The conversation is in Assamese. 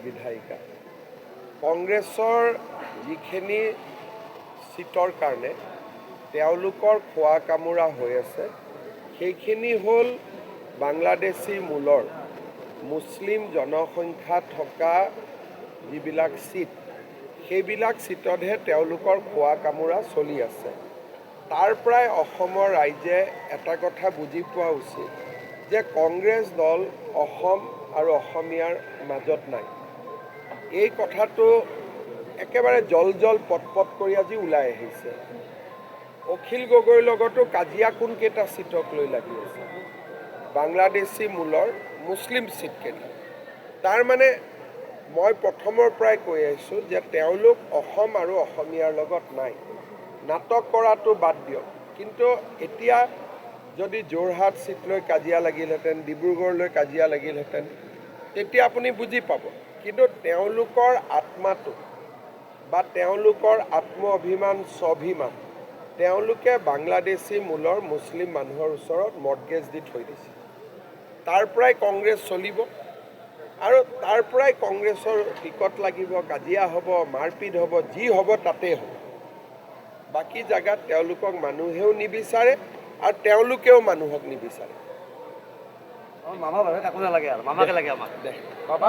বিধায়িকা কংগ্ৰেছৰ যিখিনি সিটৰ কাৰণে তেওঁলোকৰ খোৱা কামোৰা হৈ আছে সেইখিনি হ'ল বাংলাদেশী মূলৰ মুছলিম জনসংখ্যা থকা যিবিলাক সিট সেইবিলাক সিটতহে তেওঁলোকৰ খোৱা কামোৰা চলি আছে। তাৰ পৰাই অসমৰ ৰাইজে এটা কথা বুজি পোৱা উচিত যে কংগ্ৰেছ দল অসম আৰু অসমীয়াৰ মাজত নাই। এই কথাটো একেবাৰে জল পট কৰি আজি ওলাই আহিছে। অখিল গগৈৰ লগতো কাজিয়া কোনকেইটা সিটক লৈ লাগি আছে, বাংলাদেশী মূলৰ মুছলিম সিটকেইটা। তাৰ মানে মই প্ৰথমৰ পৰাই কৈ আহিছোঁ যে তেওঁলোক অসম আৰু অসমীয়াৰ লগত নাই। নাটক কৰাটো বাদ দিয়ক, কিন্তু এতিয়া যদি যোৰহাট সিট লৈ কাজিয়া লাগিলহেঁতেন, ডিব্ৰুগড়লৈ কাজিয়া লাগিলহেঁতেন, তেতিয়া আপুনি বুজি পাব। কিন্তু তেওঁলোকৰ আত্মাটো বা তেওঁলোকৰ আত্ম অভিমান স্বাভিমান তেওঁলোকে বাংলাদেশী মূলৰ মুছলিম মানুহৰ ওচৰত মৰ্টগেজ দি থৈ দিছে। তাৰ পৰাই কংগ্ৰেছ চলিব আৰু তাৰ পৰাই কংগ্ৰেছৰ টিকট লাগিব, কাজিয়া হ'ব, মাৰপিট হ'ব, যি হ'ব তাতেই হ'ব। বাকী জেগাত তেওঁলোকক মানুহেও নিবিচাৰে আৰু তেওঁলোকেও মানুহক নিবিচাৰে। মামা বাৰু কাকো নালাগে আৰু মামাকে লাগে আমাক। দে বাবা।